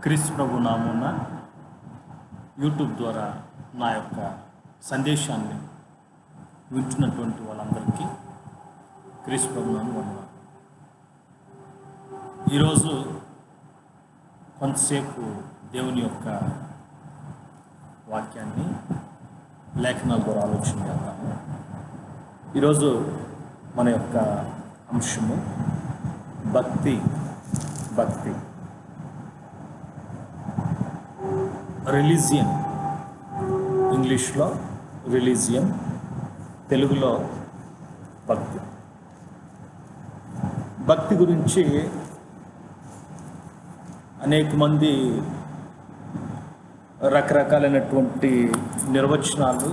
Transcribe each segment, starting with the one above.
క్రీస్తు ప్రభు నామమున యూట్యూబ్ ద్వారా నా యొక్క సందేశాన్ని వింటున్నటువంటి వాళ్ళందరికీ క్రీస్తు ప్రభు నామమున వందనాలు. ఈరోజు కొంతసేపు దేవుని యొక్క వాక్యాన్ని లేఖనాల ద్వారా ఆలోచన చేద్దాము. ఈరోజు మన యొక్క అంశము భక్తి. రిలీజియన్, ఇంగ్లీష్లో రిలీజియన్, తెలుగులో భక్తి గురించి అనేక మంది రకరకాలైనటువంటి నిర్వచనాలు,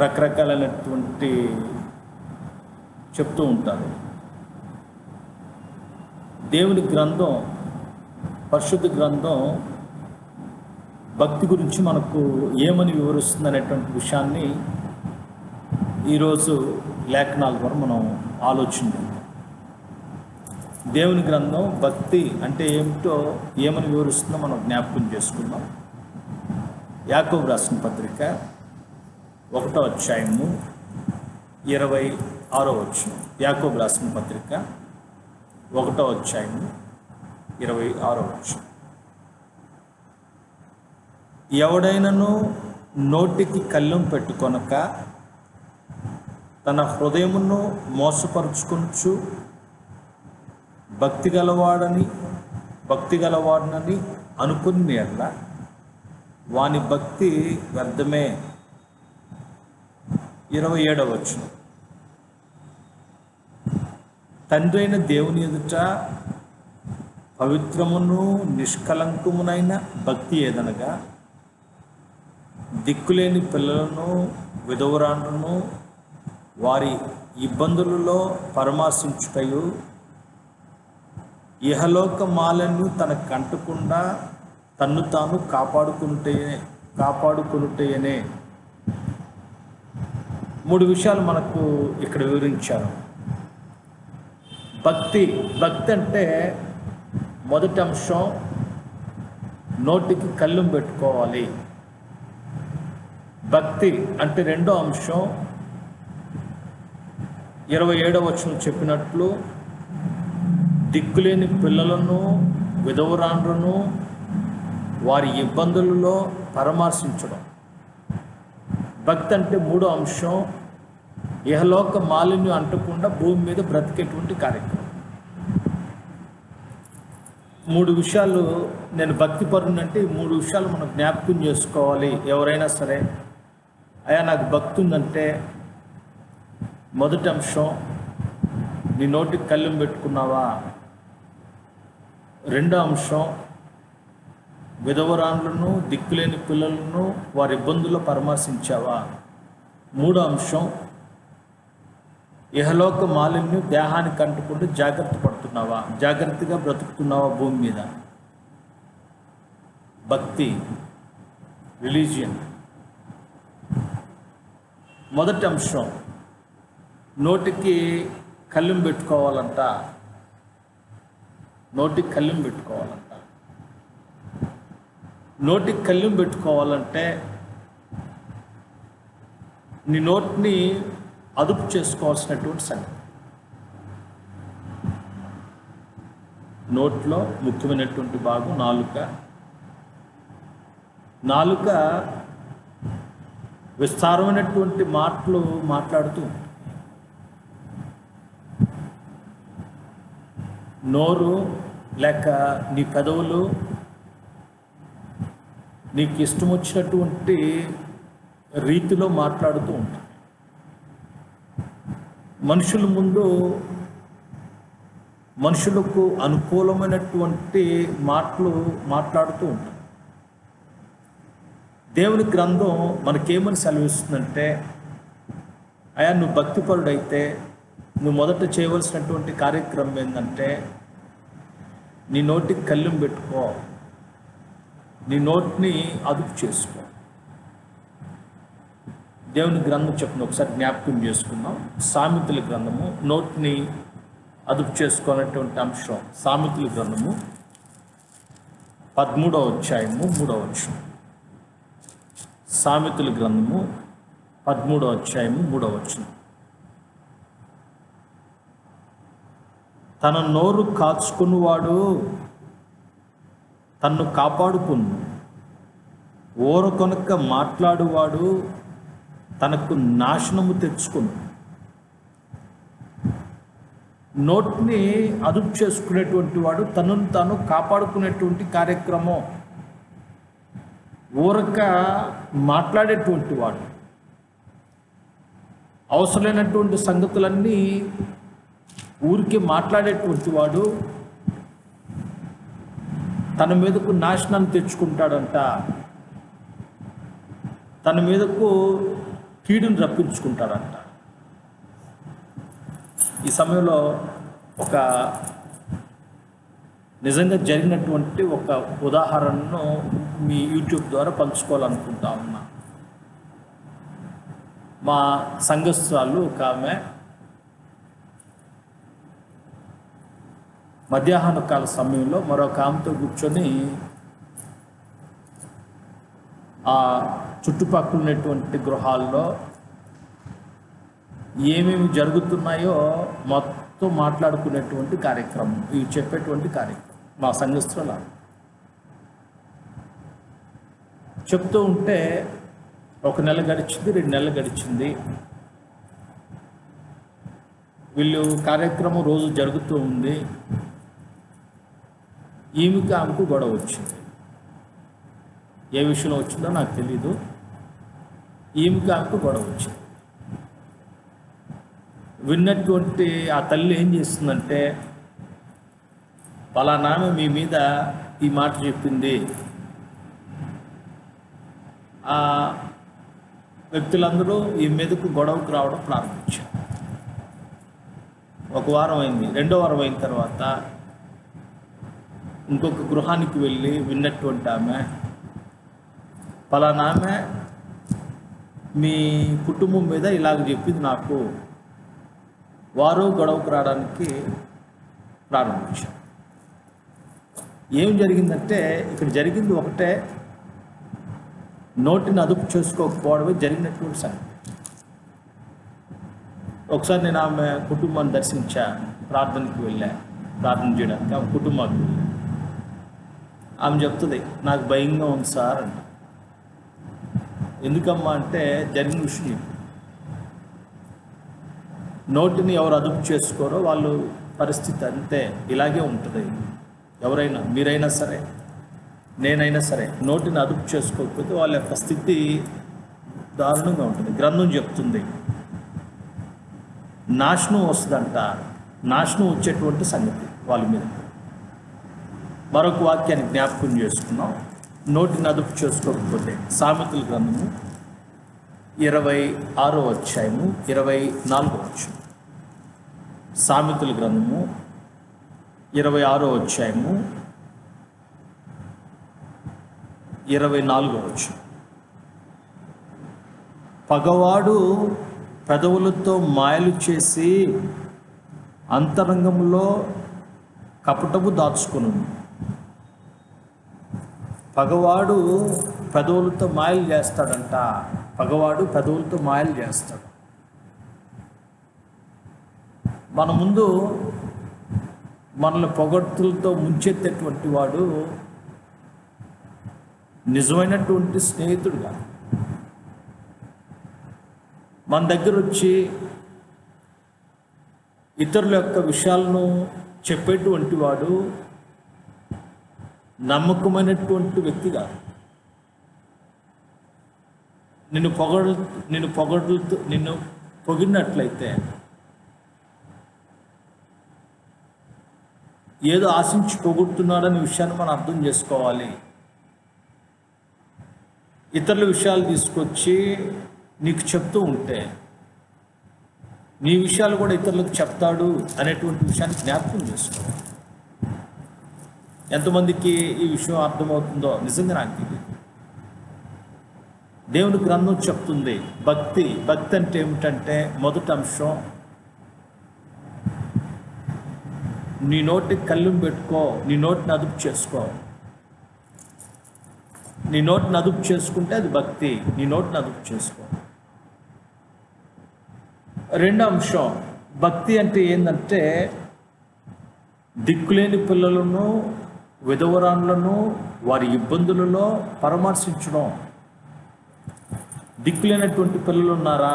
రకరకాలైనటువంటి చెప్తూ ఉంటారు. దేవుని గ్రంథం, పరిశుద్ధ గ్రంథం భక్తి గురించి మనకు ఏమని వివరిస్తుంది అనేటువంటి విషయాన్ని ఈరోజు లేఖనాల ద్వారా మనం ఆలోచించాం. దేవుని గ్రంథం భక్తి అంటే ఏమిటో ఏమని వివరిస్తుందో మనం జ్ఞాపకం చేసుకుందాం. యాకోబు రాసిన పత్రిక 1వ అధ్యాయము 26వ వచనం. యాకోబు రాసిన పత్రిక 1వ అధ్యాయము 26వ వచనం. ఎవడైనను నోటికి కళ్ళెం పెట్టుకొనక తన హృదయమును మోసపరుచుకొనుచు భక్తి గలవాడనని అనుకుని ఎడల వాని భక్తి వ్యర్థమే. 27వ వచనం. తండ్రి అయిన దేవుని ఎదుట పవిత్రమును నిష్కలంకమునైన భక్తి ఏదనగా దిక్కులేని పిల్లలను, విధవరాండ్రను వారి ఇబ్బందులలో పరామర్శించుటయు, ఇహలోక మాలను తనకు కంటకుండా తన్ను తాను కాపాడుకునుటయనే. 3 విషయాలు మనకు ఇక్కడ వివరించారు. భక్తి అంటే మొదటి అంశం నోటికి కళ్ళెం పెట్టుకోవాలి. భక్తి అంటే రెండో అంశం 27వ వచనం చెప్పినట్లు దిక్కులేని పిల్లలను, విధవరాండ్రను వారి ఇబ్బందులలో పరామర్శించడం. భక్తి అంటే మూడో అంశం ఇహలోక మాలిన్యం అంటకుండా భూమి మీద బ్రతికేటువంటి కార్యక్రమం. 3 విషయాలు నేను భక్తి పరునంటే ఈ 3 విషయాలు మనం జ్ఞాపకం చేసుకోవాలి. ఎవరైనా సరే అయ్యా నాకు భక్తి ఉందంటే మొదటి అంశం నీ నోటికి కళ్ళెం పెట్టుకున్నావా. రెండో అంశం విధవరాండ్లను, దిక్కులేని పిల్లలను వారి ఇబ్బందుల్లో పరామర్శించావా. మూడో అంశం ఇహలోక మాలిన్యం దేహానికి అంటకుండా జాగ్రత్తగా బ్రతుకుతున్నావా భూమి మీద. భక్తి, రిలీజియన్. మొదటి అంశం నోటికి కళ్ళెం పెట్టుకోవాలంట. నోటికి కళ్ళెం పెట్టుకోవాలంటే నీ నోటిని అదుపు చేసుకోవాల్సినటువంటి సంగతి. నోట్లో ముఖ్యమైనటువంటి భాగం నాలుక విస్తారమైనటువంటి మాటలు మాట్లాడుతూ, నోరు లేక నీ పెదవులు నీకు ఇష్టం వచ్చినటువంటి రీతిలో మాట్లాడుతూ ఉంటాయి. మనుషుల ముందు మనుషులకు అనుకూలమైనటువంటి మాటలు మాట్లాడుతూ ఉంటాయి. దేవుని గ్రంథం మనకేమని సెలవిస్తుందంటే, అయ్యా నువ్వు భక్తిపరుడైతే నువ్వు మొదట చేయవలసినటువంటి కార్యక్రమం ఏంటంటే నీ నోటికి కళ్ళెం పెట్టుకో, నీ నోటిని అదుపు చేసుకో. దేవుని గ్రంథం చెప్పిన ఒకసారి జ్ఞాపకం చేసుకుందాం. సామెతల గ్రంథము నోటిని అదుపు చేసుకున్నటువంటి అంశం. సామెతల గ్రంథము 13వ అధ్యాయము 3వ వచనం. సామెతల గ్రంథము 13వ అధ్యాయము 3వ వచనం. తన నోరు కాచుకునివాడు తన్ను కాపాడుకును, ఓరకొనక మాట్లాడువాడు తనకు నాశనము తెచ్చుకును. నోటిని అదుపు చేసుకునేటువంటి వాడు తనను తాను కాపాడుకునేటువంటి కార్యక్రమం. ఊరక మాట్లాడేటువంటి వాడు అవసరమైనటువంటి సంగతులన్నీ ఊరికి మాట్లాడేటువంటి వాడు తన మీదకు నాశనాన్ని తెచ్చుకుంటాడంట, తన మీదకు కీడును రప్పించుకుంటాడంట. ఈ సమయంలో ఒక నిజంగా జరిగినటువంటి ఒక ఉదాహరణను మీ యూట్యూబ్ ద్వారా పంచుకోవాలనుకుంటా ఉన్నా. మా సంఘస్థురాలు ఒక ఆమె మధ్యాహ్న కాల సమయంలో మరొక ఆమెతో కూర్చొని ఆ చుట్టుపక్కల ఉన్నటువంటి గృహాల్లో ఏమేమి జరుగుతున్నాయో మొత్తం మాట్లాడుకునేటువంటి కార్యక్రమం, ఇవి చెప్పేటువంటి కార్యక్రమం. మా సంఘస్థులు చెప్తూ ఉంటే 1 నెల గడిచింది, 2 నెలలు గడిచింది. వీళ్ళు కార్యక్రమం రోజు జరుగుతూ ఉంది. ఈమెకి ఆమెకు గొడవ వచ్చింది. ఏ విషయంలో వచ్చిందో నాకు తెలీదు. ఈమెకి ఆమెకు గొడవ వచ్చింది. విన్నటువంటి ఆ తల్లి ఏం చేస్తుందంటే, పలానా మీ మీద ఈ మాట చెప్పింది. ఆ వ్యక్తులందరూ ఈ మీదకు గొడవకు రావడం ప్రారంభించారు. 1 వారం అయింది. 2వ వారం అయిన తర్వాత ఇంకొక గృహానికి వెళ్ళి విన్నటువంటి ఆమె, పలానా ఆమె మీ కుటుంబం మీద ఇలాగ చెప్పింది నాకు. వారు గొడవకు రావడానికి ప్రారంభించారు. ఏం జరిగిందంటే, ఇక్కడ జరిగింది ఒకటే, నోటిని అదుపు చేసుకోకపోవడమే జరిగినటువంటి సంగతి. ఒకసారి నేను ఆమె కుటుంబాన్ని దర్శించా, ప్రార్థనకి వెళ్ళా, ప్రార్థన చేయడానికి ఆమె కుటుంబానికి వెళ్ళా. ఆమె చెప్తుంది, నాకు భయంగా ఉంది సార్ అంట. ఎందుకమ్మా అంటే, జరిగిన విషయం చెప్పి, నోటిని ఎవరు అదుపు చేసుకోరో వాళ్ళు పరిస్థితి అంతే, ఇలాగే ఉంటుంది. ఎవరైనా, మీరైనా సరే, నేనైనా సరే, నోటిని అదుపు చేసుకోకపోతే వాళ్ళ యొక్క స్థితి దారుణంగా ఉంటుంది. గ్రంథం చెప్తుంది నాశనం వస్తుందంట. నాశనం వచ్చేటువంటి సంగతి వాళ్ళ మీద. మరొక వాక్యాన్ని జ్ఞాపకం చేసుకున్నాం, నోటిని అదుపు చేసుకోకపోతే. సామెతల గ్రంథము 26వ అధ్యాయము 24వ వచనం. సామెతల గ్రంథము 26వ అధ్యాయము 24వ వచనం. పగవాడు పెదవులతో మాయలు చేసి అంతరంగంలో కపటము దాచుకును. పగవాడు పెదవులతో మాయలు చేస్తాడంట. పగవాడు పెదవులతో మాయలు చేస్తాడు. మన ముందు మనల్ని పొగడ్తలతో ముంచెత్తేటువంటి వాడు నిజమైనటువంటి స్నేహితుడు కాదు. మన దగ్గర వచ్చి ఇతరుల యొక్క విషయాలను చెప్పేటువంటి వాడు నమ్మకమైనటువంటి వ్యక్తి కాదు. నిన్ను పొగిడినట్లయితే ఏదో ఆశించి పొగుడుతున్నాడనే విషయాన్ని మనం అర్థం చేసుకోవాలి. ఇతరుల విషయాలు తీసుకొచ్చి నీకు చెప్తూ ఉంటే నీ విషయాలు కూడా ఇతరులకు చెప్తాడు అనేటువంటి విషయాన్ని జ్ఞాపకం చేసుకోవాలి. ఎంతమందికి ఈ విషయం అర్థమవుతుందో నిజంగా నాకు తెలియదు. దేవుని గ్రంథం చెప్తుంది భక్తి అంటే ఏమిటంటే, మొదటి అంశం నీ నోటికి కళ్ళెం పెట్టుకో, నీ నోటిని అదుపు చేసుకో. నీ నోటిని అదుపు చేసుకుంటే అది భక్తి. నీ నోటిని అదుపు చేసుకో. రెండో అంశం, భక్తి అంటే ఏంటంటే దిక్కులేని పిల్లలను, విధవరాన్లను వారి ఇబ్బందులలో పరామర్శించడం. దిక్కులేనటువంటి పిల్లలు ఉన్నారా,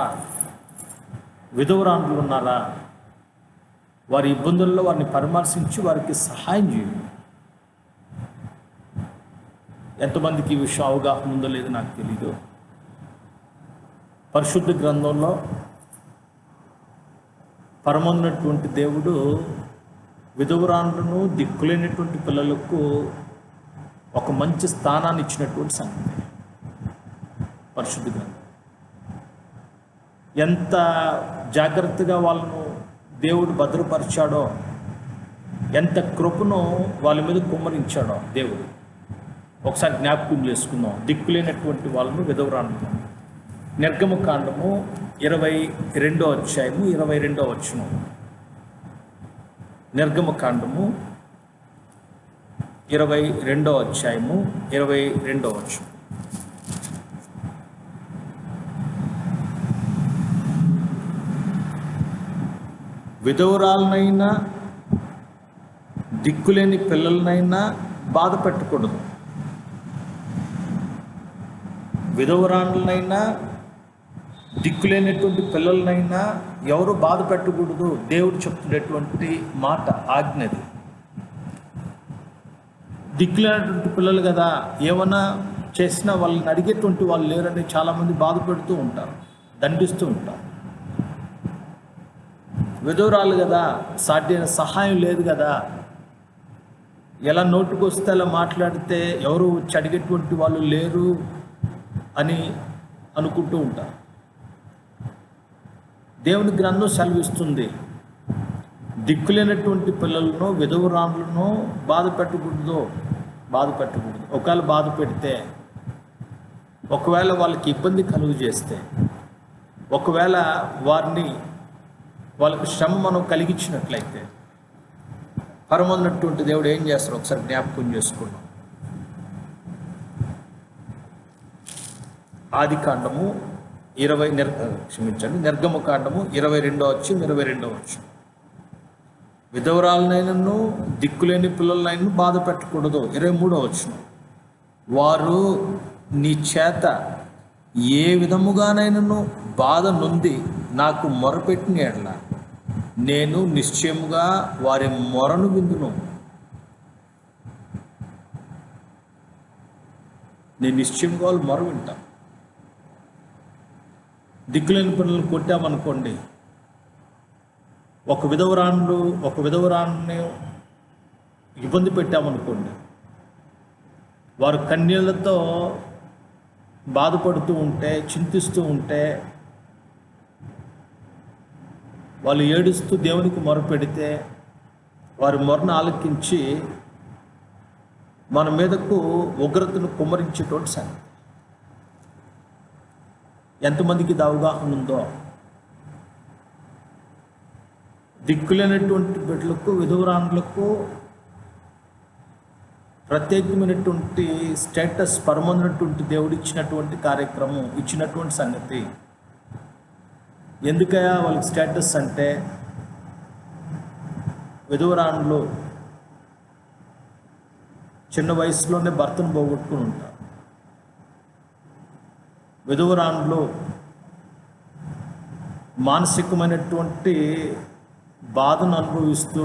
విధవరాన్లు ఉన్నారా, వారి ఇబ్బందుల్లో వారిని పరామర్శించి వారికి సహాయం చేయండి. ఎంతమందికి ఈ విషయం అవగాహన ఉందో లేదో నాకు తెలీదు. పరిశుద్ధ గ్రంథంలో పరమోన్నటువంటి దేవుడు విధవరాన్లను, దిక్కులేనటువంటి పిల్లలకు ఒక మంచి స్థానాన్ని ఇచ్చినటువంటి సంగతి పరిశుద్ధ గ్రంథం. ఎంత జాగ్రత్తగా వాళ్ళను దేవుడు భద్రపరిచాడో, ఎంత కృపను వాళ్ళ మీద కుమ్మరించాడో దేవుడు. ఒకసారి జ్ఞాపకం చేసుకుందాం. దిక్కులేనటువంటి వాళ్ళను, విధవరాన్లను. నిర్గమకాండము 22వ అధ్యాయము 22వ వచనం. నిర్గమకాండము 22వ అధ్యాయము 22వ వచనం. విధవరాలనైనా దిక్కులేని పిల్లలనైనా బాధ పెట్టకూడదు. విధవరాన్లనైనా దిక్కులేనటువంటి పిల్లలనైనా ఎవరు బాధ పెట్టకూడదు. దేవుడు చెప్తున్నటువంటి మాట, ఆజ్ఞది. దిక్కులేనటువంటి పిల్లలు కదా, ఏమన్నా చేసినా వాళ్ళని అడిగేటువంటి వాళ్ళు లేరని చాలామంది బాధ పెడుతూ ఉంటారు, దండిస్తూ ఉంటారు. విధవరాలు కదా, సాధ్యమైన సహాయం లేదు కదా, ఎలా నోటుకు వస్తే అలా మాట్లాడితే ఎవరు వచ్చి అడిగేటువంటి వాళ్ళు లేరు అని అనుకుంటూ ఉంటారు. దేవుని గ్రంథం సెలవిస్తుంది, దిక్కులేనటువంటి పిల్లలను, విధవరాన్లను బాధ పెట్టకూడదు. ఒకవేళ బాధ పెడితే, ఒకవేళ వాళ్ళకి ఇబ్బంది కలుగు చేస్తే, ఒకవేళ వాళ్ళకి శ్రమ మనం కలిగించినట్లయితే పరమోన్నటువంటి దేవుడు ఏం చేస్తాడు ఒకసారి జ్ఞాపకం చేసుకున్నాం. ఆదికాండము నిర్గమకాండము 22వ అధ్యాయం 22వ వచనం. విధవరాలనైనను దిక్కులేని పిల్లలనైనా బాధ పెట్టకూడదు. 23వ వచనం. వారు నీ చేత ఏ విధముగానైనను బాధ నొంది నాకు మొరపెట్టిన ఎడల నేను నిశ్చయముగా వారి మొరను విందును. నేను నిశ్చయంగా వాళ్ళు మొర వింటాను. దిక్కులేని పిల్లలను కొట్టామనుకోండి, ఒక విధవరాన్ని ఇబ్బంది పెట్టామనుకోండి, వారు కన్నీళ్లతో బాధపడుతూ ఉంటే, చింతిస్తూ ఉంటే, వాళ్ళు ఏడుస్తూ దేవునికి మొరపెడితే వారి మొరను ఆలకించి మన మీదకు ఉగ్రతను కుమ్మరించేటువంటి సంగతి. ఎంతమందికి ఇది అవగాహన ఉందో. దిక్కులేనటువంటి బిడ్డలకు, విధవరాన్లకు ప్రత్యేకమైనటువంటి స్టేటస్ పరమన్నటువంటి దేవుడు ఇచ్చినటువంటి కార్యక్రమం, ఇచ్చినటువంటి సంగతి. ఎందుకయ్యా వాళ్ళకి స్టేటస్ అంటే, విధవరాన్లు చిన్న వయసులోనే భర్తను పోగొట్టుకుని ఉంటారు. విధవరాన్లు మానసికమైనటువంటి బాధను అనుభవిస్తూ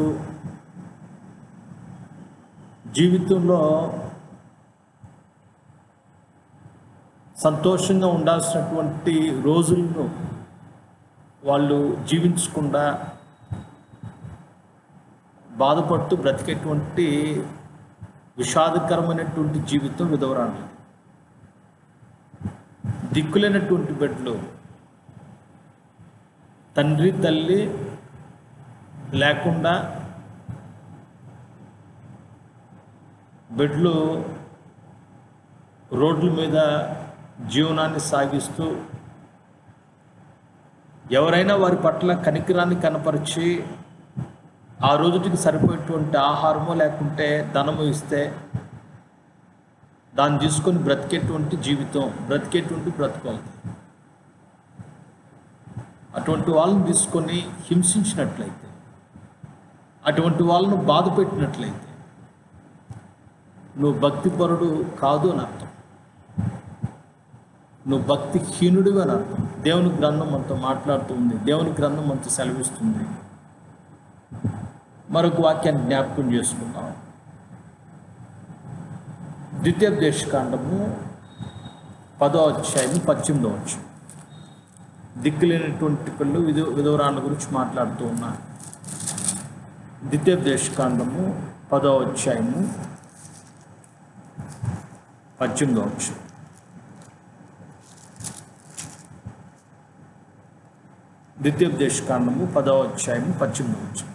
జీవితంలో సంతోషంగా ఉండాల్సినటువంటి రోజులను వాళ్ళు జీవించకుండా బాధపడుతూ బ్రతికేటువంటి విషాదకరమైనటువంటి జీవితం విధవరాన్లు. దిక్కులేనటువంటి బిడ్డలు, తండ్రి తల్లి లేకుండా బిడ్డలు రోడ్ల మీద జీవనాన్ని సాగిస్తూ ఎవరైనా వారి పట్ల కనికరాన్ని కనపరిచి ఆ రోజుటికి సరిపోయేటువంటి ఆహారమో లేకుంటే ధనము ఇస్తే దాన్ని తీసుకొని బ్రతికేటువంటి జీవితం, బ్రతికేటువంటి బ్రతుకోవాలి. అటువంటి వాళ్ళని తీసుకొని హింసించినట్లయితే, అటువంటి వాళ్ళను బాధ పెట్టినట్లయితే నువ్వు భక్తిపరుడు కాదు అని అర్థం. నువ్వు భక్తిహీనుడివి అని అర్థం. దేవుని గ్రంథం మనతో మాట్లాడుతుంది, దేవుని గ్రంథం మనతో సెలవిస్తుంది. మరొక వాక్యాన్ని జ్ఞాపకం చేసుకుందాం. ద్వితీయోపదేశకాండము 10వ అధ్యాయం 18వ వచనం. దిక్కులేనటువంటి పిల్లలు విధవరాళ్ళ గురించి మాట్లాడుతూ ఉన్నారు. ద్వితీయోపదేశకాండము 10వ అధ్యాయము 18వ వచనం. ద్వితీయోపదేశకాండము 10వ అధ్యాయము 18వ వచనం.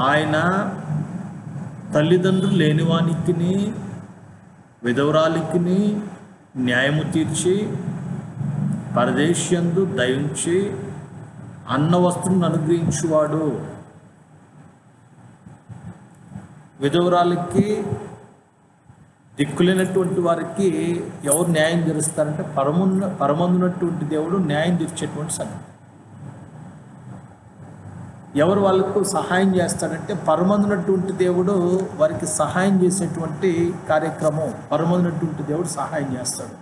ఆయన తల్లిదండ్రులు లేనివానికిని విధవరాలికిని న్యాయము తీర్చి పరదేశియందు దయించి అన్న వస్తువులను అనుగ్రహించువాడు. విధవరాలకి దిక్కులేనటువంటి వారికి ఎవరు న్యాయం తీరుస్తారంటే పరమందున్నటువంటి దేవుడు న్యాయం తీర్చేటువంటి సంగతి. ఎవరు వాళ్ళకు సహాయం చేస్తాడంటే పరమందున్నటువంటి దేవుడు వారికి సహాయం చేసేటువంటి కార్యక్రమం. పరమందున్నటువంటి దేవుడు సహాయం చేస్తాడు.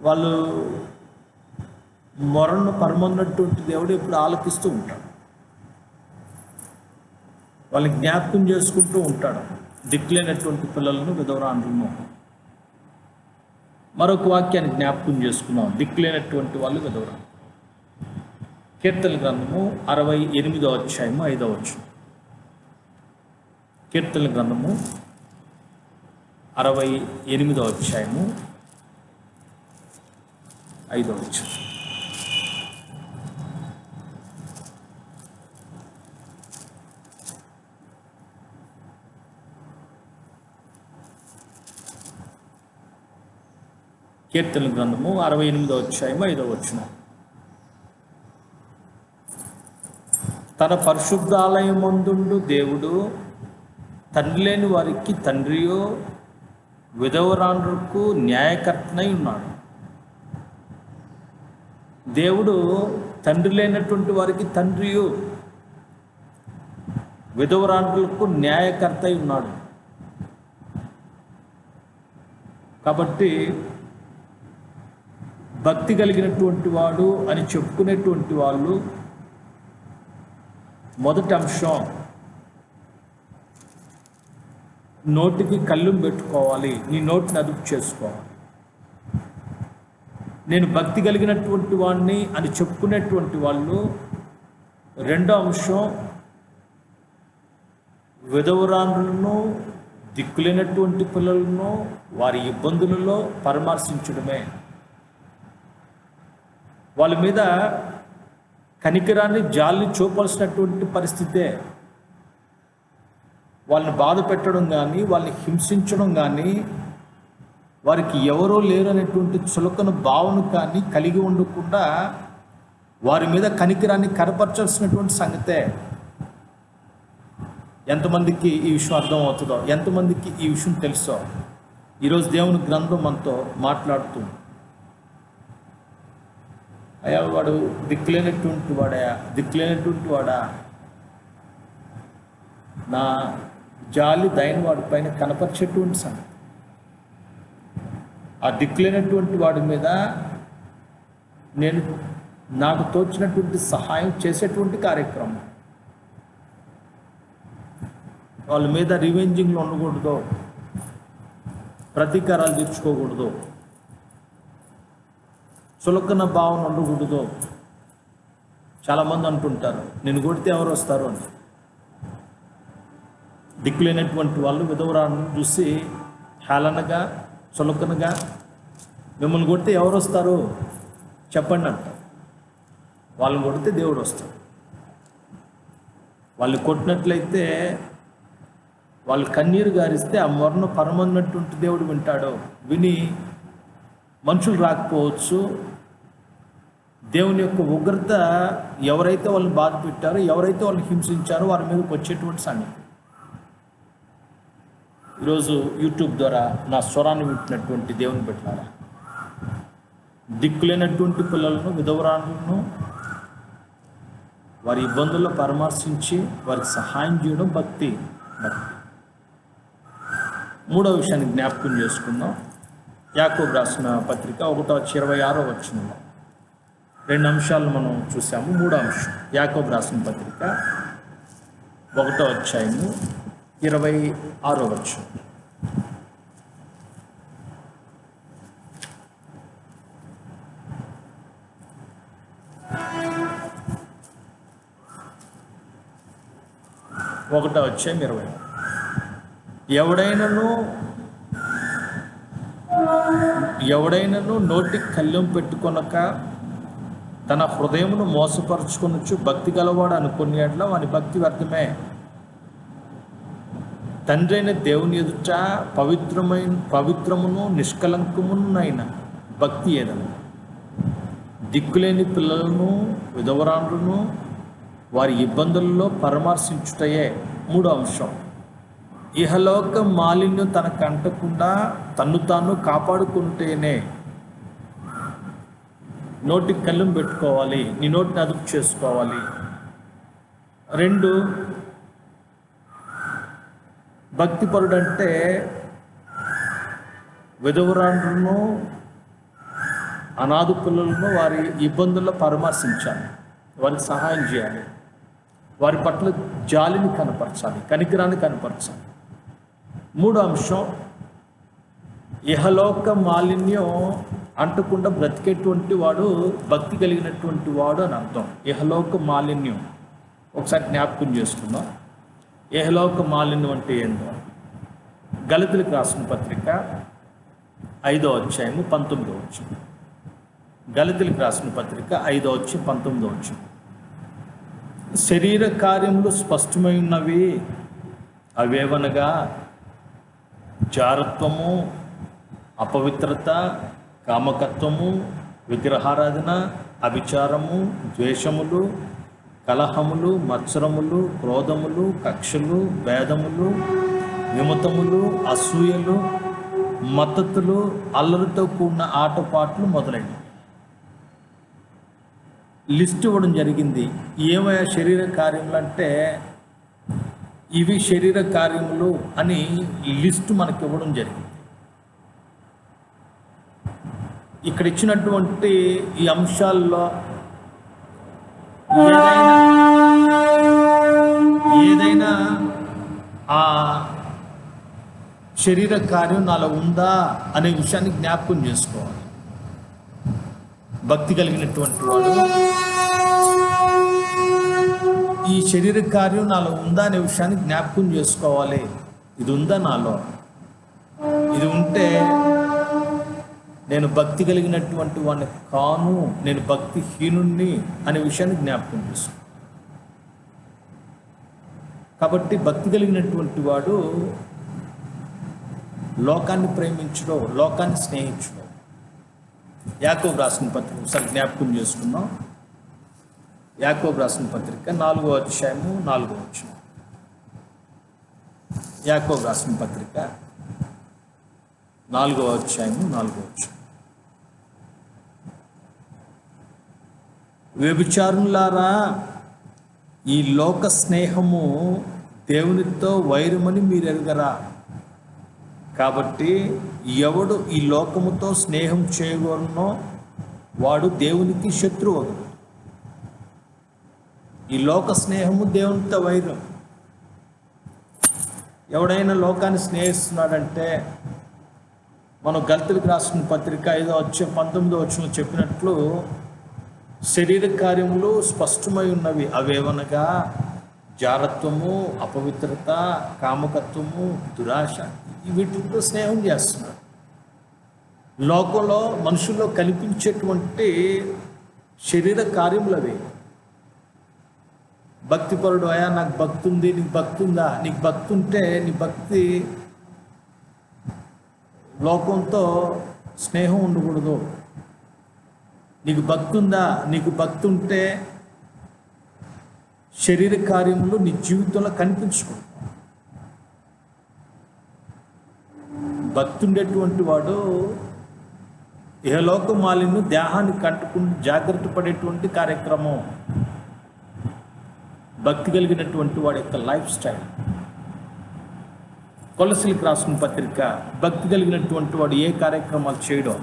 వాళ్ళు మొరను పరమందున్నటువంటి దేవుడు ఎప్పుడు ఆలకిస్తూ ఉంటాడు, వాళ్ళని జ్ఞాపకం చేసుకుంటూ ఉంటాడు. దిక్కులేనటువంటి పిల్లలను, విధవరాండ్రులను. మరొక వాక్యాన్ని జ్ఞాపకం చేసుకున్నాం. దిక్కులేనటువంటి వాళ్ళు విధవరాండ్రులు. కీర్తన గ్రంథము 68వ అధ్యాయము 5వ వచనం. కీర్తన గ్రంథము 68వ అధ్యాయము 5వ వచనం. కీర్తన గ్రంథము 68వ అధ్యాయము 5వ వచనం. తన పరిశుద్ధాలయమందుండు దేవుడు తండ్రి లేని వారికి తండ్రియో విధవరాండ్రులకు న్యాయకర్తనై ఉన్నాడు. దేవుడు తండ్రి లేనటువంటి వారికి తండ్రియు విధవరాండ్రులకు న్యాయకర్త అయి ఉన్నాడు. కాబట్టి భక్తి కలిగినటువంటి వాడు అని చెప్పుకునేటువంటి వాళ్ళు మొదటి అంశం, నోటికి కళ్ళు పెట్టుకోవాలి, నీ నోటిని అదుపు చేసుకోవాలి. నేను భక్తి కలిగినటువంటి వాడిని అని చెప్పుకునేటువంటి వాళ్ళు రెండో అంశం, విధవరాండ్రులను, దిక్కులేనటువంటి పిల్లలను వారి ఇబ్బందులలో పరామర్శించడమే. వాళ్ళ మీద కనికరాన్ని, జాలిని చూపాల్సినటువంటి పరిస్థితే. వాళ్ళని బాధ పెట్టడం కానీ, వాళ్ళని హింసించడం కానీ, వారికి ఎవరో లేరు అనేటువంటి చులకన భావన కానీ కలిగి ఉండకుండా వారి మీద కనికరాన్ని కనపరచాల్సినటువంటి సంగతే. ఎంతమందికి ఈ విషయం అర్థమవుతుందో, ఎంతమందికి ఈ విషయం తెలుసో. ఈరోజు దేవుని గ్రంథం మనతో మాట్లాడుతుంది. అయ్యా వాడు దిక్కులేనటువంటి వాడా, నా జాలి దయని వాడి పైన కనపరిచేటువంటి సంగతి. ఆ దిక్కులేనటువంటి వాడి మీద నేను నాకు తోచినటువంటి సహాయం చేసేటువంటి కార్యక్రమం. వాళ్ళ మీద రివెంజింగ్లో ఉండకూడదు, ప్రతీకారాలు తీర్చుకోకూడదు, చులకన భావన ఉండకూడదు. చాలామంది అంటుంటారు, నేను కొడితే ఎవరు వస్తారు అని. దిక్కులేనటువంటి వాళ్ళు విధవరాలను చూసి హేళనగా, చులకనగా, మిమ్మల్ని కొడితే ఎవరు వస్తారు చెప్పండి అంట. వాళ్ళని కొడితే దేవుడు వస్తాడు. వాళ్ళు కొట్టినట్లయితే, వాళ్ళు కన్నీరు గారిస్తే ఆ మొరను పరమన్నటువంటి దేవుడు వింటాడు. విని మనుషులు రాకపోవచ్చు, దేవుని యొక్క ఉగ్రత ఎవరైతే వాళ్ళని బాధ పెట్టారో, ఎవరైతే వాళ్ళని హింసించారో వారి మీదకి వచ్చేటువంటి సంగతి. ఈరోజు యూట్యూబ్ ద్వారా నా స్వరాన్ని వింటున్నటువంటి దేవుని బిడ్డలారా, దిక్కులేనటువంటి పిల్లలను, విధవరాలను వారి ఇబ్బందుల్లో పరామర్శించి వారికి సహాయం చేయడం భక్తి. మూడవ విషయాన్ని జ్ఞాపకం చేసుకుందాం. యాకోబు రాసిన పత్రిక 1:26 2 అంశాలు మనం చూసాము. మూడో అంశం యాకోబు రాసిన పత్రిక 1:26. ఒకటో అధ్యాయం 20. ఎవడైనను నోటికి కళ్ళెం పెట్టుకొనక తన హృదయమును మోసపరుచుకొనొచ్చు భక్తి గలవాడు అనుకుని ఎడల వాని భక్తి వ్యర్థమే. తండ్రి అయిన దేవుని ఎదుట పవిత్రమును నిష్కలంకమునైన భక్తి ఏదన్నా దిక్కులేని పిల్లలను, విధవరాండ్రును వారి ఇబ్బందుల్లో పరామర్శించుటయే. మూడో అంశం ఇహలోక మాలిన్యం తనకు అంటకుండా తన్ను తాను కాపాడుకుంటేనే. నోటికి కళ్ళెం పెట్టుకోవాలి, నీ నోటిని అదుపు చేసుకోవాలి. 2, భక్తిపరుడు అంటే విధవరాండ్రును, అనాథ పిల్లలను వారి ఇబ్బందుల్లో పరామర్శించాలి, వారికి సహాయం చేయాలి, వారి పట్ల జాలిని కనపరచాలి, కనికరాన్ని కనపరచాలి. మూడో అంశం ఇహలోక మాలిన్యం అంటకుండా బ్రతికేటువంటి వాడు భక్తి కలిగినటువంటి వాడు అని అర్థం. ఇహలోక మాలిన్యం ఒకసారి జ్ఞాపకం చేసుకుందాం. ఇహలోక మాలిన్యం అంటే ఏందో గలతీయులకు రాసిన పత్రిక 5:19. గలతీయులకు రాసిన పత్రిక 5:19. శరీర కార్యములు స్పష్టమై ఉన్నవి, అవేవనగా జారత్వము, అపవిత్రత, కామకత్వము, విగ్రహారాధన, అభిచారము, ద్వేషములు, కలహములు, మత్సరములు, క్రోధములు, కక్షలు, భేదములు, విమతములు, అసూయలు, మత్తతులు, అల్లరితో కూడిన ఆటపాట్లు మొదలైనవి. లిస్ట్ ఇవ్వడం జరిగింది. ఏమయ్యా శరీర కార్యములు అంటే ఇవి శరీర కార్యములు అని లిస్టు మనకి ఇవ్వడం జరిగింది. ఇక్కడ ఇచ్చినటువంటి ఈ అంశాల్లో ఏదైనా ఆ శరీర కార్యం నాలో ఉందా అనే విషయాన్ని జ్ఞాపకం చేసుకోవాలి. భక్తి కలిగినటువంటి వాడు ఈ శరీర కార్యం నాలో ఉందా అనే విషయాన్ని జ్ఞాపకం చేసుకోవాలి. ఇది ఉందా నాలో? ఇది ఉంటే నేను భక్తి కలిగినటువంటి వాడిని కాను, నేను భక్తిహీనుణ్ణి అనే విషయాన్ని జ్ఞాపకం చేసుకో. కాబట్టి భక్తి కలిగినటువంటి వాడు లోకాన్ని ప్రేమించడం, లోకాన్ని స్నేహించడం. యాకోబు రాసిన పత్రిక ఒకసారి జ్ఞాపకం చేసుకుందాం. యాకోబు రాసిన పత్రిక 4:4. యాకోబు రాసిన పత్రిక 4:4. వ్యభిచారులారా, ఈ లోక స్నేహము దేవునితో వైరమని మీరు ఎరుగరా? కాబట్టి ఎవడు ఈ లోకముతో స్నేహం చేయగలనో వాడు దేవునికి శత్రువు. ఈ లోక స్నేహము దేవునితో వైరం. ఎవడైనా లోకాన్ని స్నేహిస్తున్నాడంటే మనం గలతీయులకు రాసిన పత్రిక 5:19 చెప్పినట్లు శరీర కార్యములు స్పష్టమై ఉన్నవి, అవేవనగా జారత్వము, అపవిత్రత, కామకత్వము, దురాశ. వీటితో స్నేహం చేస్తున్నాడు. లోకంలో మనుషుల్లో కనిపించేటువంటి శరీర కార్యములు అవి. భక్తిపరుడు, అయా నాకు భక్తి ఉంది, నీకు భక్తి ఉందా? నీకు భక్తి ఉంటే నీ భక్తి లోకంతో స్నేహం ఉండకూడదు. నీకు భక్తి ఉందా? నీకు భక్తి ఉంటే శరీర కార్యములు నీ జీవితంలో కనిపించకూడదు. భక్తి ఉండేటువంటి వాడు ఇహలోక మాలిన్యం దేహాన్ని కంటుకుని జాగ్రత్త పడేటువంటి కార్యక్రమం భక్తి కలిగినటువంటి వాడి యొక్క లైఫ్ స్టైల్. కొలసీలకు రాసిన పత్రిక భక్తి కలిగినటువంటి వాడు ఏ కార్యక్రమాలు చేయడం.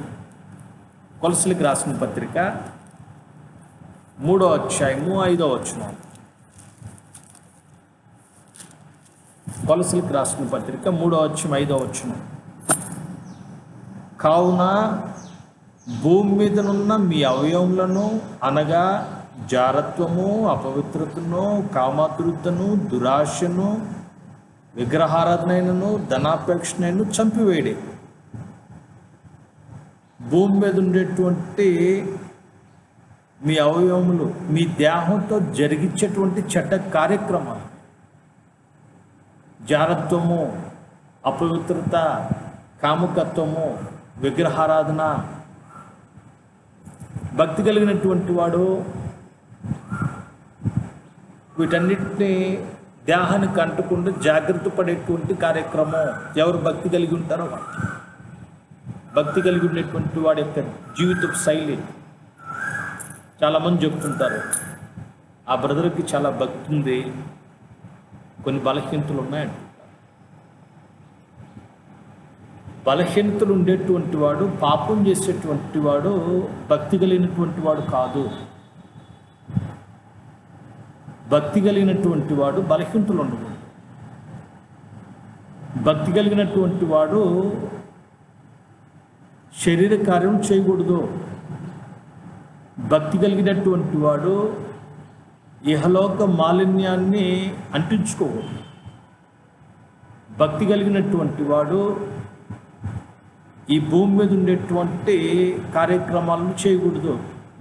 కొలసీలకు రాసిన పత్రిక 3వ అధ్యాయము 5వ వచనం. కొలసీలకు రాసిన పత్రిక 3వ అధ్యాయం 5వ వచనం. కావున భూమి మీదనున్న మీ అవయవములను అనగా జారత్వము, అపవిత్రతను, కామాతృతను, దురాశను, విగ్రహారాధనను, ధనాపేక్షనను చంపివేయడే. భూమి మీద ఉండేటువంటి మీ అవయవములు మీ దేహంతో జరిగించేటువంటి చెడ్డ కార్యక్రమాలు, జారత్వము, అపవిత్రత, కాముకత్వము, విగ్రహారాధన. భక్తి కలిగినటువంటి వాడు వీటన్నిటిని దేహానికి అంటకుండా జాగ్రత్త పడేటువంటి కార్యక్రమం. ఎవరు భక్తి కలిగి ఉంటారో భక్తి కలిగి ఉండేటువంటి వాడి యొక్క జీవిత శైలి. చాలామంది చెప్తుంటారు, ఆ బ్రదర్కి చాలా భక్తి ఉంది, కొన్ని బలహీనతలు ఉన్నాయంట. బలహీనతలు ఉండేటువంటి వాడు, పాపం చేసేటువంటి వాడు భక్తి కలిగినటువంటి వాడు కాదు. భక్తి కలిగినటువంటి వాడు బలహీనతలు ఉండకూడదు. భక్తి కలిగినటువంటి వాడు శరీర కార్యం చేయకూడదు. భక్తి కలిగినటువంటి వాడు ఇహలోక మాలిన్యాన్ని అంటించుకోకూడదు. భక్తి కలిగినటువంటి వాడు ఈ భూమి మీద ఉండేటువంటి కార్యక్రమాలను చేయకూడదు.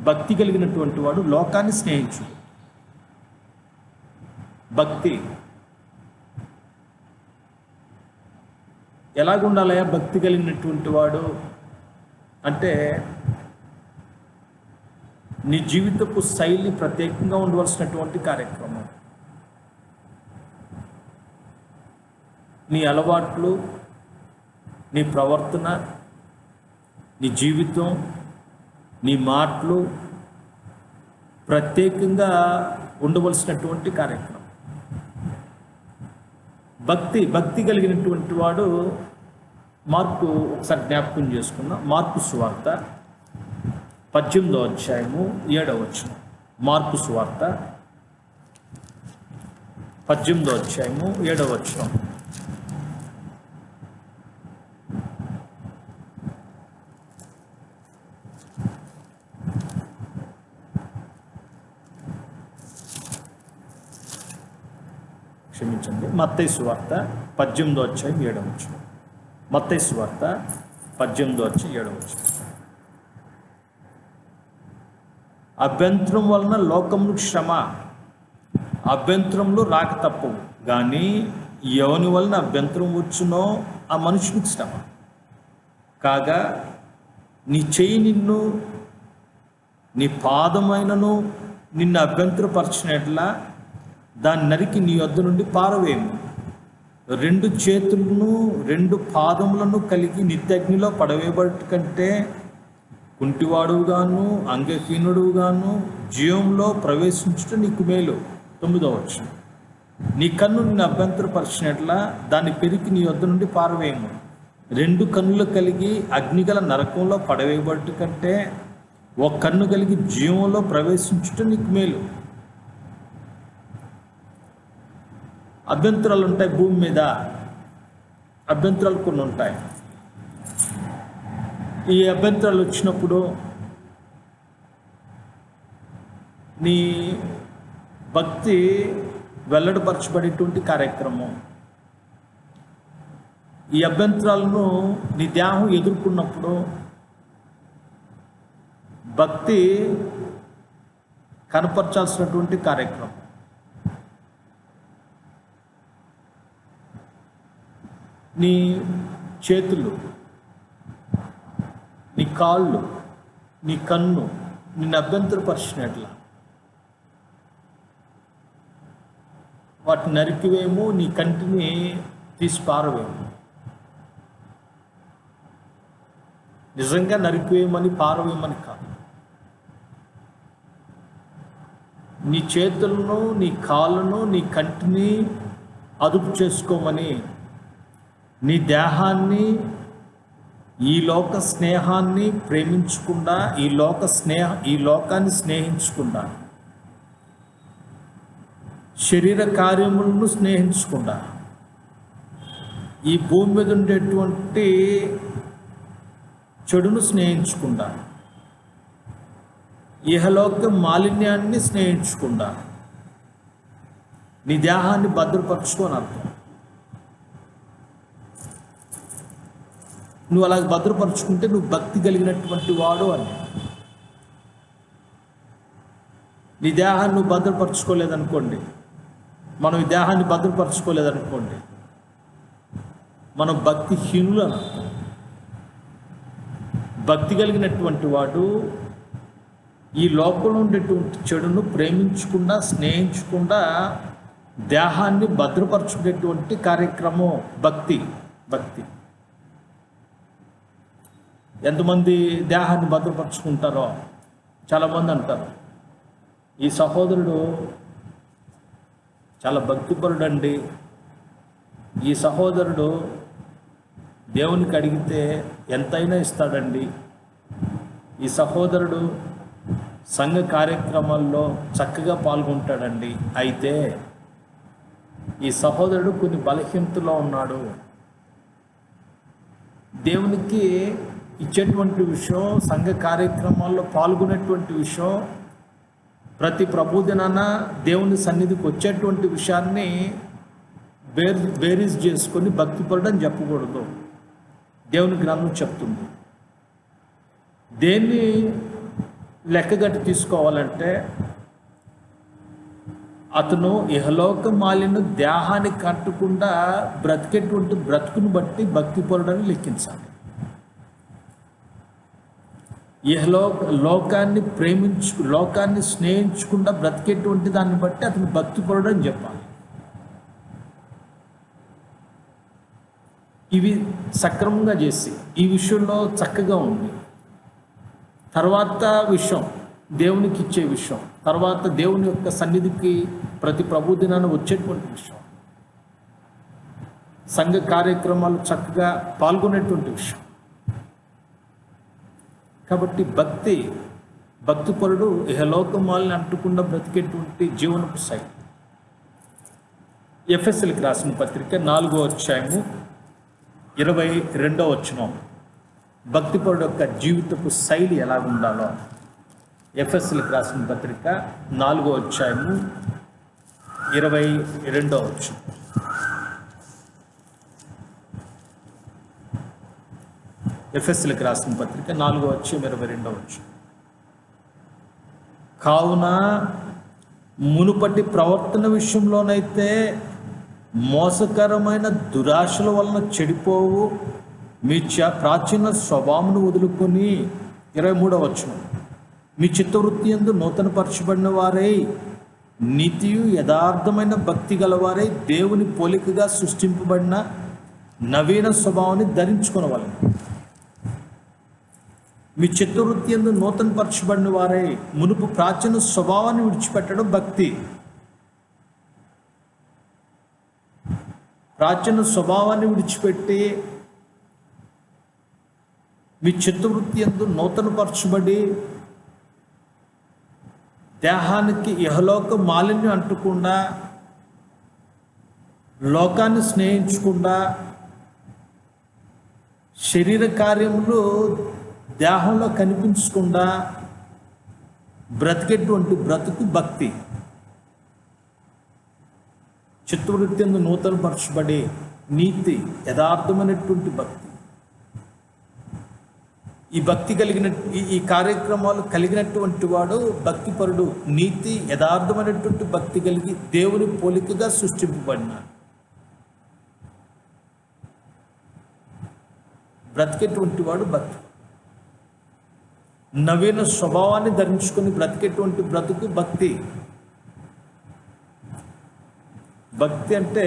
భక్తి కలిగినటువంటి వాడు లోకాన్ని స్నేహించు. భక్తి ఎలాగుండాలయా? భక్తి కలిగినటువంటి వాడు అంటే నీ జీవితపు శైలి ప్రత్యేకంగా ఉండవలసినటువంటి కార్యక్రమం. నీ అలవాట్లు, నీ ప్రవర్తన, నీ జీవితం, నీ మాటలు ప్రత్యేకంగా ఉండవలసినటువంటి కార్యక్రమం. భక్తి కలిగినటువంటి వాడు మార్కు ఒకసారి జ్ఞాపకం చేసుకున్నాం. మార్కు సువార్త 18వ అధ్యాయము 7వ వచనం. మార్కు సువార్త 18వ అధ్యాయము 7వ వచనం. క్షమించండి, మత్తయి సువార్త 18వ అధ్యాయం 7వ వచనం. మత్తయి సువార్త 18వ అధ్యాయం 7వ వచనం. అభ్యంతరం వలన లోకమును శ్రమ, అభ్యంతరంలో రాక తప్పవు, కానీ ఎవని వలన అభ్యంతరం వచ్చునో ఆ మనుషునికి శ్రమ. కాగా నీ చెయ్యి నిన్ను, నీ పాదమైనను నిన్ను అభ్యంతరపరచినట్లా దాన్ని నరికి నీ వద్ద నుండి పారవేయము. 2 చేతులను 2 పాదములను కలిగి నిత్యగ్నిలో పడవేయబడి కంటే కుంటివాడుగాను అంగహీనుడుగాను జీవంలో ప్రవేశించుట నీకు మేలు. 9వ వచనం. నీ కన్ను నిన్ను అభ్యంతరపరిచినట్లా దాన్ని పెరికి నీ వద్ద నుండి పారవేయము. 2 కన్నులు కలిగి అగ్నిగల నరకంలో పడవేయబడి కంటే ఒక కన్ను కలిగి జీవంలో ప్రవేశించుట నీకు మేలు. అభ్యంతరాలు ఉంటాయి భూమి మీద, అభ్యంతరాలు కొన్ని ఉంటాయి. ఈ అభ్యంతరాలు వచ్చినప్పుడు నీ భక్తి వెల్లడిపరచబడేటువంటి కార్యక్రమం. ఈ అభ్యంతరాలను నీ దేహం ఎదుర్కొన్నప్పుడు భక్తి కనపరచాల్సినటువంటి కార్యక్రమం. నీ చేతులు, నీ కాళ్ళు, నీ కన్ను నిన్ను అభ్యంతరపరిచినట్ల వాటిని నరికివేమో, నీ కంటిని తీసి పారవేము. నిజంగా నరికివేయమని పారవేయమని కాదు. నీ చేతులను, నీ కాళ్ళను, నీ కంటిని అదుపు చేసుకోమని, నీ దేహాన్ని, ఈ లోక స్నేహాన్ని ప్రేమించకుండా, ఈ లోకాన్ని స్నేహించకుండా, శరీర కార్యములను స్నేహించకుండా, ఈ భూమి మీద ఉండేటువంటి చెడును స్నేహించకుండా, ఇహలోక మాలిన్యాన్ని స్నేహించకుండా నీ దేహాన్ని భద్రపరచుకొని అర్థం. నువ్వు అలా భద్రపరుచుకుంటే నువ్వు భక్తి కలిగినటువంటి వాడు అని. నీ దేహాన్ని నువ్వు భద్రపరచుకోలేదనుకోండి, మనం ఈ దేహాన్ని భద్రపరచుకోలేదనుకోండి, మనం భక్తిహీనులు అని అర్థం. భక్తి కలిగినటువంటి వాడు ఈ లోకంలో ఉండేటువంటి చెడును ప్రేమించకుండా, స్నేహించకుండా దేహాన్ని భద్రపరచుకునేటువంటి కార్యక్రమం భక్తి. ఎంతమంది దేహాన్ని భద్రపరచుకుంటారో చాలామంది అంటారు, ఈ సహోదరుడు చాలా భక్తిపరుడు అండి, ఈ సహోదరుడు దేవునికి అడిగితే ఎంతైనా ఇస్తాడండి, ఈ సహోదరుడు సంఘ కార్యక్రమాల్లో చక్కగా పాల్గొంటాడండి, అయితే ఈ సహోదరుడు కొన్ని బలహీనతలో ఉన్నాడు. దేవునికి ఇచ్చేటువంటి విషయం, సంఘ కార్యక్రమాల్లో పాల్గొనేటువంటి విషయం, ప్రతి ప్రభుదినాన దేవుని సన్నిధికి వచ్చేటువంటి విషయాన్ని బేరీజ్ చేసుకొని భక్తిపరుడు అని చెప్పకూడదు. దేవుని గ్రంథం చెప్తుంది. దేన్ని లెక్కగట్టి తీసుకోవాలంటే, అతను ఇహలోక మాలిన్యం దేహానికి కట్టకుండా బ్రతికేటువంటి బ్రతుకును బట్టి భక్తిపరుడని లెక్కించాలి. లోకాన్ని స్నేహించకుండా బ్రతికేటువంటి దాన్ని బట్టి అతను భక్తిపరుడు అని చెప్పాలి. ఇవి సక్రమంగా చేసి ఈ విషయంలో చక్కగా ఉంది. తర్వాత విషయం, దేవునికి ఇచ్చే విషయం, తర్వాత దేవుని యొక్క సన్నిధికి ప్రతి ప్రభుదినాన్ని వచ్చేటువంటి విషయం, సంఘ కార్యక్రమాలు చక్కగా పాల్గొనేటువంటి విషయం. కాబట్టి భక్తిపరుడు ఇహలోకమాలని అంటకుండా బ్రతికేటువంటి జీవనపు శైలి. ఎఫెసీయులకు రాసిన పత్రిక 4వ అధ్యాయము 22వ వచనం, భక్తిపరుడు యొక్క జీవితపు శైలి ఎలా ఉండాలో. ఎఫెసీయులకు రాసిన పత్రిక 4వ అధ్యాయము 22వ వచనం. ఎఫెసీయులకు రాసిన పత్రిక 4వ అధ్యాయం 22వ వచనం. కావున మునుపటి ప్రవర్తన విషయంలోనైతే మోసకరమైన దురాశల వలన చెడిపోవు మీ ప్రాచీన స్వభావమును వదులుకొని, 23వ వచనం, మీ చిత్తవృత్తి యందు నూతనపరచబడిన వారై నీతియు యథార్థమైన భక్తి గలవారై దేవుని పోలికగా సృష్టింపబడిన నవీన స్వభావాన్ని ధరించుకొనవలెను. మీ చిత్తవృత్తి యందు నూతనపరచబడిన వారై, మునుపు ప్రాచీన స్వభావాన్ని విడిచిపెట్టడం భక్తి. ప్రాచీన స్వభావాన్ని విడిచిపెట్టి మీ చిత్తవృత్తి యందు నూతనపరచబడి దేహానికి ఇహలోక మాలిన్యం అంటకుండా, లోకాన్ని స్నేహించకుండా, శరీర కార్యములు దేహంలో కనిపించకుండా బ్రతికేటువంటి బ్రతుకు భక్తి. చిత్తవృత్తి యందు నూతనపరచబడి నీతి యథార్థమైనటువంటి భక్తి. ఈ భక్తి కలిగిన ఈ కార్యక్రమాలు కలిగినటువంటి వాడు భక్తిపరుడు. నీతి యథార్థమైనటువంటి భక్తి కలిగి దేవుని పోలికగా సృష్టింపబడినాడు. బ్రతికేటువంటి వాడు భక్తి. నవీన స్వభావాన్ని ధరించుకొని బ్రతికేటువంటి బ్రతుకు భక్తి. భక్తి అంటే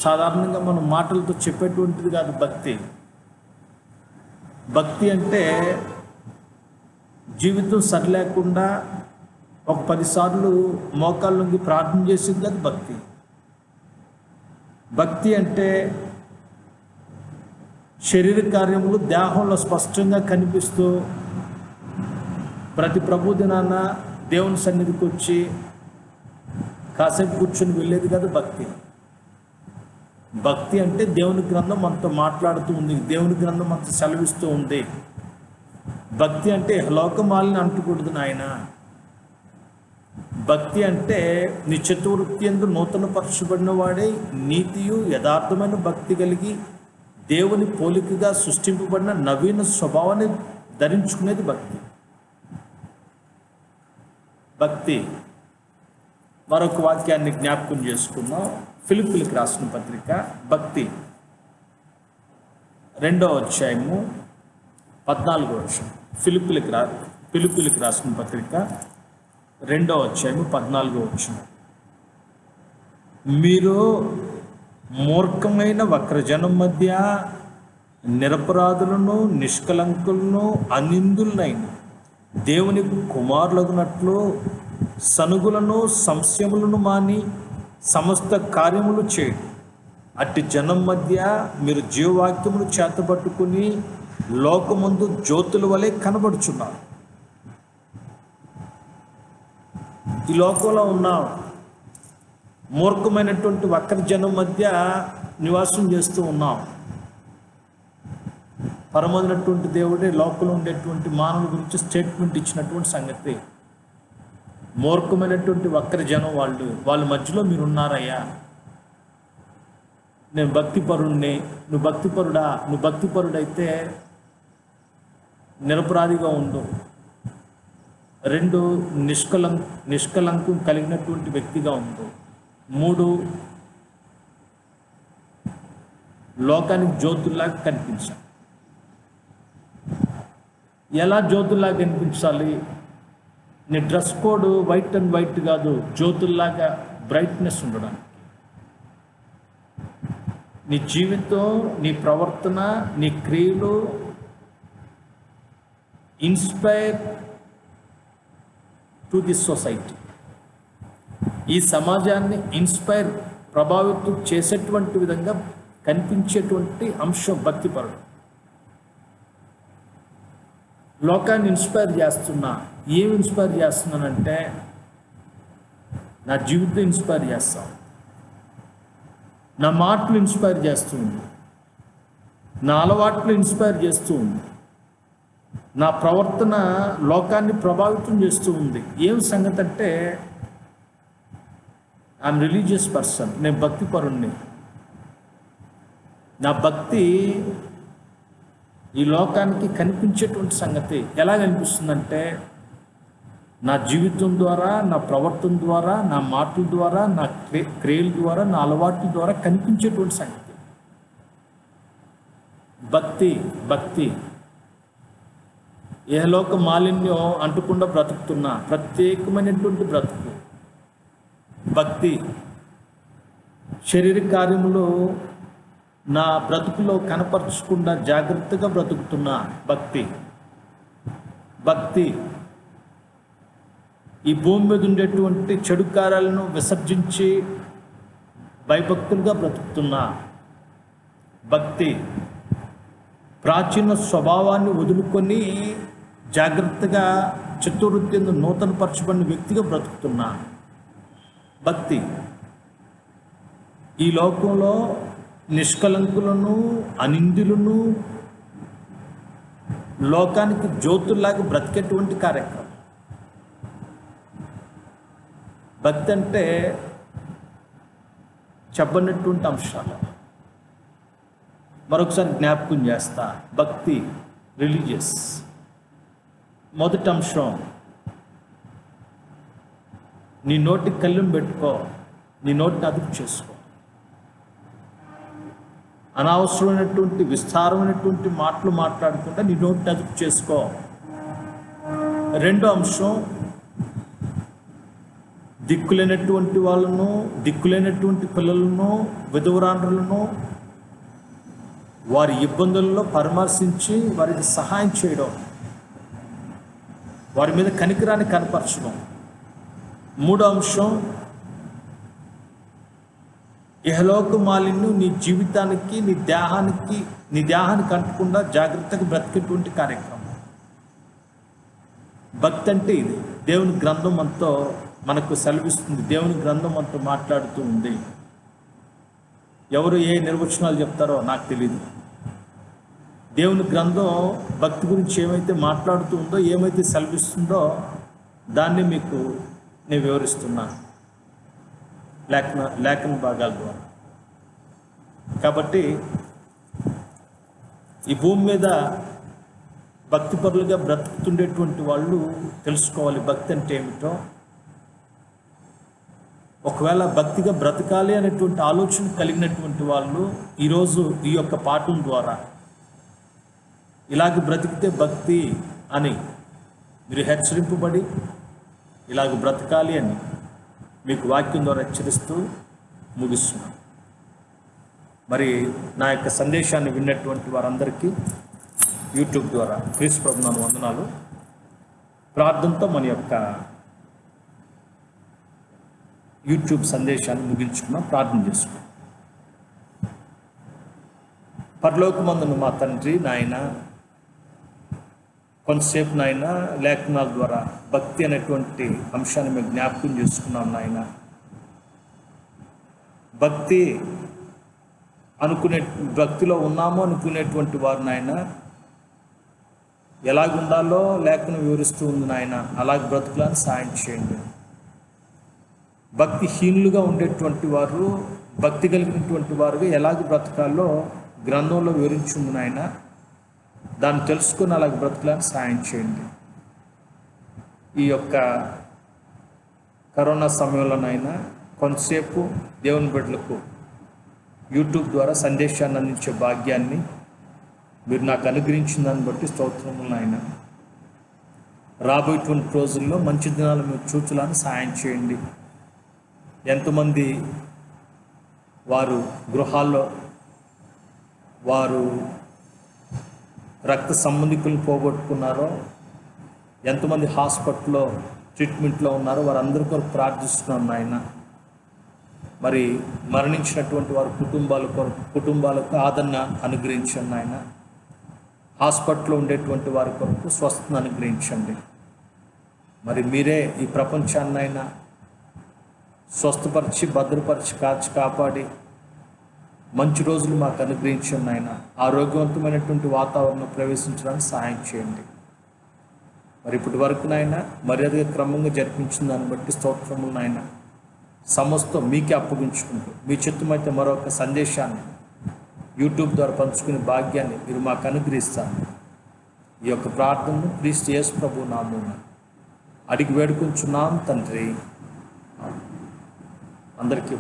సాధారణంగా మనం మాటలతో చెప్పేటువంటిది కాదు. భక్తి భక్తి అంటే జీవితం సరిలేకుండా ఒక 10 సార్లు మోకాళ్ళొంగి ప్రార్థన చేసింది అది భక్తి. భక్తి అంటే శరీర కార్యములు దేహంలో స్పష్టంగా కనిపిస్తూ ప్రతి ప్రభు దినాన దేవుని సన్నిధికి వచ్చి కాసేపు కూర్చొని వెళ్ళేది కాదు భక్తి. భక్తి అంటే దేవుని గ్రంథం మనతో మాట్లాడుతూ ఉంది, దేవుని గ్రంథం మనతో సెలవిస్తూ ఉంది. భక్తి అంటే లోకమాలిని అంటకూడదు నాయన. భక్తి అంటే నీ చతువృత్తి యందు నూతన పరచబడిన వాడే నీతియు యథార్థమైన భక్తి కలిగి దేవుని పోలికగా సృష్టింపబడిన నవీన స్వభావాన్ని ధరించుకునేది భక్తి. భక్తి మరొక వాక్యాన్ని జ్ఞాపకం చేసుకుందాం. ఫిలిప్పీలకు రాసిన పత్రిక భక్తి 2వ అధ్యాయము 14వ వచనం. ఫిలిప్పీలకు రాసిన పత్రిక 2వ అధ్యాయము 14వ వచనం. మీరు మూర్ఖమైన వక్రజనం మధ్య నిరపరాధులను నిష్కలంకులను అనిందులనైన దేవుని కుమారులగునట్లు సనుగులను సంశయములను మాని సమస్త కార్యములు చేయండి. అట్టి జనం మధ్య మీరు జీవవాక్యమును చేతబట్టుకుని లోకమందు జ్యోతుల వలె కనబడుచున్నారు. ఈ లోకంలో ఉన్న మూర్ఖమైనటువంటి వక్ర జనం మధ్య నివాసం చేస్తూ ఉన్నాం. పరమమైనటువంటి దేవుడే లోకంలో ఉండేటువంటి మానవుల గురించి స్టేట్మెంట్ ఇచ్చినటువంటి సంగతి. మూర్ఖమైనటువంటి వక్ర జనం వాళ్ళ మధ్యలో మీరు ఉన్నారయ్యా. నేను భక్తిపరుణ్ణి, నువ్వు భక్తిపరుడా? నువ్వు భక్తిపరుడైతే నిరపరాధిగా ఉండు. 2 నిష్కలంకం కలిగినటువంటి వ్యక్తిగా ఉండు. 3 లోకానికి జ్యోతుల్లాగా కనిపించాలి. ఎలా జ్యోతుల్లాగా కనిపించాలి? నీ dress code white and white కాదు, జ్యోతుల్లాగా బ్రైట్నెస్ ఉండడానికి. నీ జీవితం, నీ ప్రవర్తన, నీ క్రియలు ఇన్స్పైర్ టు ది సొసైటీ. ఈ సమాజాన్ని ఇన్స్పైర్, ప్రభావితం చేసేటువంటి విధంగా కనిపించేటువంటి అంశం భక్తిపరుడు. లోకాన్ని ఇన్స్పైర్ చేస్తున్నా. ఏం ఇన్స్పైర్ చేస్తున్నానంటే నా జీవితం ఇన్స్పైర్ చేస్తాను, నా మాటలు ఇన్స్పైర్ చేస్తూ ఉంది, నా అలవాట్లు ఇన్స్పైర్ చేస్తూ ఉంది, నా ప్రవర్తన లోకాన్ని ప్రభావితం చేస్తూ ఉంది. ఏం సంగతి అంటే ఐఎమ్ రిలీజియస్ పర్సన్, నేను భక్తిపరుణ్ణి. నా భక్తి ఈ లోకానికి కనిపించేటువంటి సంగతి. ఎలా కనిపిస్తుందంటే నా జీవితం ద్వారా, నా ప్రవర్తన ద్వారా, నా మాటల ద్వారా, నా క్రియల ద్వారా, నా అలవాట్ల ద్వారా కనిపించేటువంటి సంగతి భక్తి. ఏలోక మాలిన్యం అంటకుండా బ్రతుకుతున్నా ప్రత్యేకమైనటువంటి బ్రతుకు భక్తి. శరీర కార్యములు నా బ్రతుకులో కనపరచకుండా జాగ్రత్తగా బ్రతుకుతున్నా భక్తి. ఈ భూమి మీద ఉండేటువంటి చెడు కార్యాలను విసర్జించి భయభక్తులుగా బ్రతుకుతున్నా భక్తి. ప్రాచీన స్వభావాన్ని వదులుకొని జాగ్రత్తగా చతుర్వృత్తి నూతన పరచబడిన వ్యక్తిగా బ్రతుకుతున్నా భక్తి. ఈ లోకంలో నిష్కలంకులను అనిందులను లోకానికి జ్యోతుల్లాగా బ్రతికేటువంటి కార్యక్రమం భక్తి. అంటే చెప్పనటువంటి అంశాలు మరొకసారి జ్ఞాపకం చేస్తా. భక్తి రిలీజియస్. మొదటి అంశం, నీ నోటికి కళ్ళెం పెట్టుకో, నీ నోటిని అదుపు చేసుకో. అనవసరమైనటువంటి విస్తారమైనటువంటి మాటలు మాట్లాడకుండా నీ నోటిని అదుపు చేసుకో. రెండో అంశం, దిక్కులేనటువంటి వాళ్ళను, దిక్కులేనటువంటి పిల్లలను, విధవరాండ్రులను వారి ఇబ్బందుల్లో పరామర్శించి వారికి సహాయం చేయడం, వారి మీద కనికరాన్ని కనపరచడం. మూడో అంశం, ఇహలోక మాలిన్యం నీ జీవితానికి నీ దేహానికి అంటకుండా జాగ్రత్తగా బ్రతికేటువంటి కార్యక్రమం. భక్తి అంటే ఇది. దేవుని గ్రంథం మనతో మనకు సెలవిస్తుంది, దేవుని గ్రంథం మనతో మాట్లాడుతూ ఉంది. ఎవరు ఏ నిర్వచనాలు చెప్తారో నాకు తెలియదు. దేవుని గ్రంథం భక్తి గురించి ఏమైతే మాట్లాడుతూ ఉందో, ఏమైతే సెలవిస్తుందో దాన్ని మీకు నేను వివరిస్తున్నాను లేఖన భాగాల ద్వారా. కాబట్టి ఈ భూమి మీద భక్తిపరులుగా బ్రతుకుతుండేటువంటి వాళ్ళు తెలుసుకోవాలి భక్తి అంటే ఏమిటో. ఒకవేళ భక్తిగా బ్రతకాలి అనేటువంటి ఆలోచన కలిగినటువంటి వాళ్ళు ఈరోజు ఈ యొక్క పాఠం ద్వారా ఇలాగ బ్రతికితే భక్తి అని మీరు హెచ్చరింపబడి ఇలాగ బ్రతకాలి అని మీకు వాక్యం ద్వారా హెచ్చరిస్తూ ముగిస్తున్నాను. మరి నా యొక్క సందేశాన్ని విన్నటువంటి వారందరికీ యూట్యూబ్ ద్వారా క్రీస్తు ప్రభువునందు వందనాలు. ప్రార్థనతో మన యొక్క యూట్యూబ్ సందేశాన్ని ముగించుకున్నాం. ప్రార్థన చేసుకున్నాం. పరలోకమందున మా తండ్రి, నాయన కొంతసేపు నాయన లేఖనాల ద్వారా భక్తి అనేటువంటి అంశాన్ని మేము జ్ఞాపకం చేసుకున్నాం నాయన. భక్తిలో ఉన్నాము అనుకునేటువంటి వారు నాయన ఎలాగుండాలో లేఖనం వివరిస్తూ ఉంది నాయన. అలాగ బ్రతుకులను సాయం చేయండి. భక్తిహీనులుగా ఉండేటువంటి వారు భక్తి కలిగినటువంటి వారుగా ఎలాగ బ్రతకాలో గ్రంథంలో వివరించింది నాయన. దాన్ని తెలుసుకుని అలాగ బ్రతుకులను సాయం చేయండి. ఈ యొక్క కరోనా సమయంలోనైనా కొంతసేపు దేవుని బిడ్డలకు యూట్యూబ్ ద్వారా సందేశాన్ని అందించే భాగ్యాన్ని మీరు నాకు అనుగ్రహించిన దాన్ని బట్టి స్తోత్రములు నాయన. రాబోయేటువంటి రోజుల్లో మంచి దినాలు మీరు చూచులను సాయం చేయండి. ఎంతమంది వారు గృహాల్లో వారు రక్త సంబంధికులను పోగొట్టుకున్నారో, ఎంతమంది హాస్పిటల్లో ట్రీట్మెంట్లో ఉన్నారో వారందరి కొరకు ప్రార్థిస్తున్నాం నాయన. మరి మరణించినటువంటి వారి కుటుంబాలకు ఆదరణ అనుగ్రహించండి నాయన. హాస్పిటల్లో ఉండేటువంటి వారి కొరకు స్వస్థతను అనుగ్రహించండి. మరి మీరే ఈ ప్రపంచాన్నైనా స్వస్థపరిచి భద్రపరిచి కాపాడి మంచి రోజులు మాకు అనుగ్రహించండి ఆయన. ఆరోగ్యవంతమైనటువంటి వాతావరణం ప్రవేశించడానికి సహాయం చేయండి. మరి ఇప్పటి వరకు నాయన మర్యాదగా క్రమంగా జరిపించిన దాన్ని బట్టి స్తోత్రములు నాయన. సమస్తం మీకే అప్పగించుకుంటూ మీ చిత్తమైతే మరొక సందేశాన్ని యూట్యూబ్ ద్వారా పంచుకునే భాగ్యాన్ని మీరు మాకు అనుగ్రహిస్తారు. ఈ యొక్క ప్రార్థనను క్రీస్తు యేసు ప్రభువు నామమున అడిగి వేడుకుంటున్నాం తండ్రి. అందరికీ